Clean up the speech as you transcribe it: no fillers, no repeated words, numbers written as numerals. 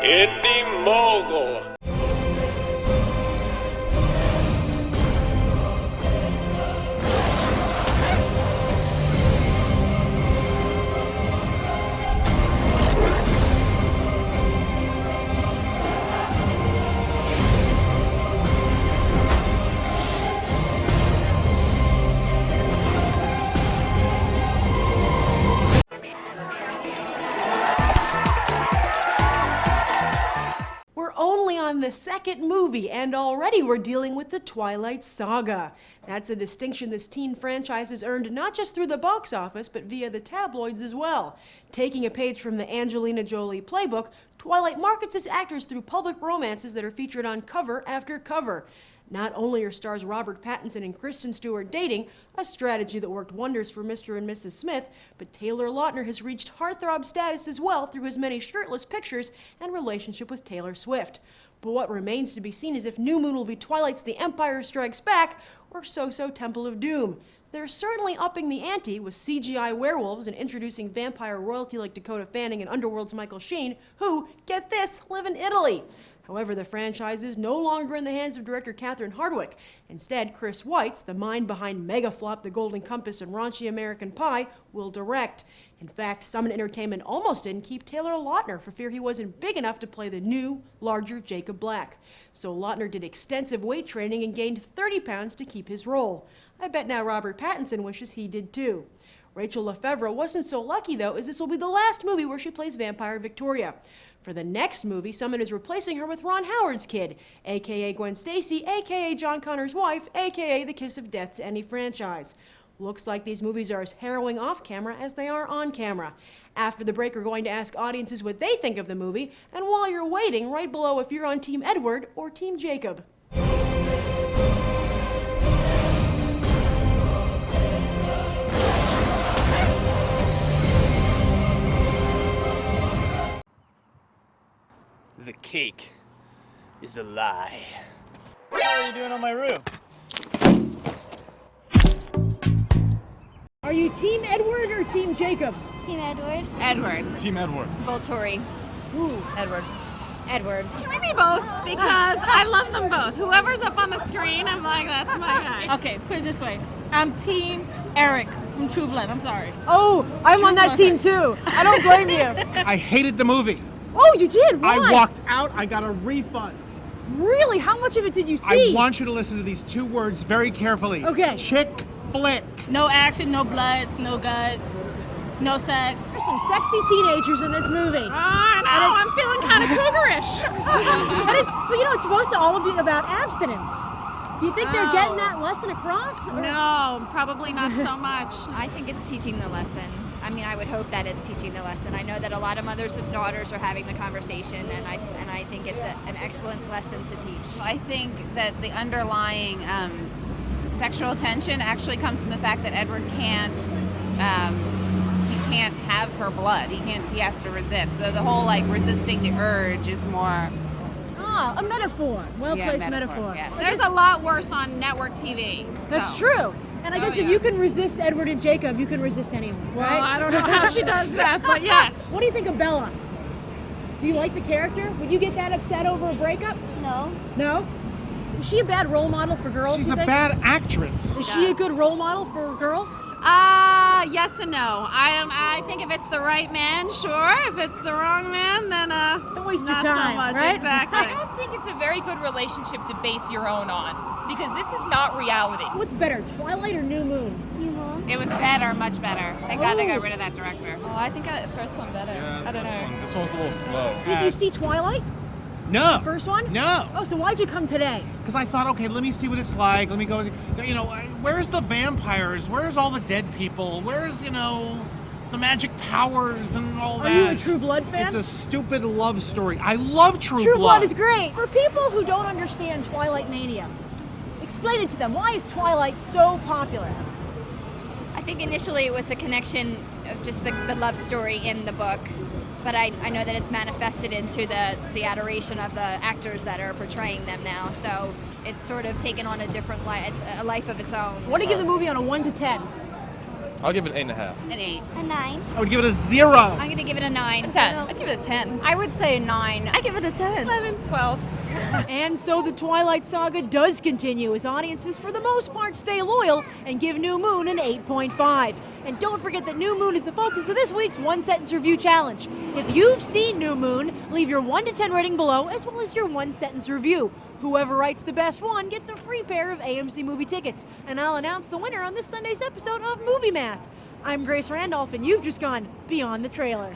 Indie Mogul. The second movie, and already we're dealing with the Twilight saga. That's a distinction this teen franchise has earned not just through the box office, but via the tabloids as well. Taking a page from the Angelina Jolie playbook, Twilight markets its actors through public romances that are featured on cover after cover. Not only are stars Robert Pattinson and Kristen Stewart dating, a strategy that worked wonders for Mr. and Mrs. Smith, but Taylor Lautner has reached heartthrob status as well through his many shirtless pictures and relationship with Taylor Swift. But what remains to be seen is if New Moon will be Twilight's The Empire Strikes Back or So-So Temple of Doom. They're certainly upping the ante with CGI werewolves and introducing vampire royalty like Dakota Fanning and Underworld's Michael Sheen, who, get this, live in Italy. However, the franchise is no longer in the hands of director Catherine Hardwicke. Instead, Chris Weitz, the mind behind Megaflop, The Golden Compass, and raunchy American Pie, will direct. In fact, Summit Entertainment almost didn't keep Taylor Lautner for fear he wasn't big enough to play the new, larger Jacob Black. So Lautner did extensive weight training and gained 30 pounds to keep his role. I bet now Robert Pattinson wishes he did too. Rachel Lefevre wasn't so lucky, though, as this will be the last movie where she plays vampire Victoria. For the next movie, Summit is replacing her with Ron Howard's kid, a.k.a. Gwen Stacy, a.k.a. John Connor's wife, a.k.a. the kiss of death to any franchise. Looks like these movies are as harrowing off-camera as they are on-camera. After the break, we're going to ask audiences what they think of the movie, and while you're waiting, write below if you're on Team Edward or Team Jacob. The cake is a lie. What are you doing on my roof? Are you Team Edward or Team Jacob? Team Edward. Edward. Team Edward. Volturi. Ooh. Edward. Edward. Maybe both, because I love them both. Whoever's up on the screen, I'm like, that's my guy. Okay, put it this way. I'm Team Eric from True Blood. I'm sorry. Oh, I'm on that team too. I don't blame you. I hated the movie. Oh, you did? Why? I walked out. I got a refund. Really? How much of it did you see? I want you to listen to these two words very carefully. Okay. Chick flick. No action, no bloods, no guts, no sex. There's some sexy teenagers in this movie. Oh, I know, I'm feeling kind of cougarish. But you know, it's supposed to all be about abstinence. Do you think they're getting that lesson across? Or? No, probably not so much. I think it's teaching the lesson. I mean, I would hope that it's teaching the lesson. I know that a lot of mothers and daughters are having the conversation, and I think it's an excellent lesson to teach. I think that the underlying sexual tension actually comes from the fact that Edward can't have her blood. He has to resist. So the whole resisting the urge is more. A metaphor. Well-placed metaphor. Yes. There's a lot worse on network TV. That's true. And I guess if you can resist Edward and Jacob, you can resist anyone, right? Well, I don't know how she does that, but yes. What do you think of Bella? Do you like the character? Would you get that upset over a breakup? No. No? Is she a bad role model for girls? She's you a think? bad actress. Is she a good role model for girls? Yes and no. I think if it's the right man, sure. If it's the wrong man, then don't waste not your time, so much. right? Exactly. I don't think it's a very good relationship to base your own on, because this is not reality. What's better, Twilight or New Moon? New Moon. It was better, much better. Thank God they got rid of that director. Oh, I think the first one better. I don't know. This one's a little slow. Did you see Twilight? No. First one? No. Oh, so why'd you come today? Because I thought, okay, let me see what it's like. Let me go. Where's the vampires? Where's all the dead people? Where's, the magic powers and all that? Are you a True Blood fan? It's a stupid love story. I love True True Blood. Blood is great. For people who don't understand Twilight Mania, explain it to them. Why is Twilight so popular? I think initially it was the connection of just the love story in the book, but I know that it's manifested into the adoration of the actors that are portraying them now. So it's sort of taken on a different life. It's a life of its own. What do you give the movie on a 1 to 10? I'll give it 8.5. An 8. A 9. I would give it a 0. I'm gonna give it a 9. 10. I'd give it a 10. I would say 9. I give it a 10. 11, 12. And so the Twilight Saga does continue as audiences for the most part stay loyal and give New Moon an 8.5. And don't forget that New Moon is the focus of this week's One Sentence Review Challenge. If you've seen New Moon, leave your 1 to 10 rating below as well as your 1 sentence review. Whoever writes the best one gets a free pair of AMC movie tickets, and I'll announce the winner on this Sunday's episode of Movie Math. I'm Grace Randolph, and you've just gone beyond the trailer.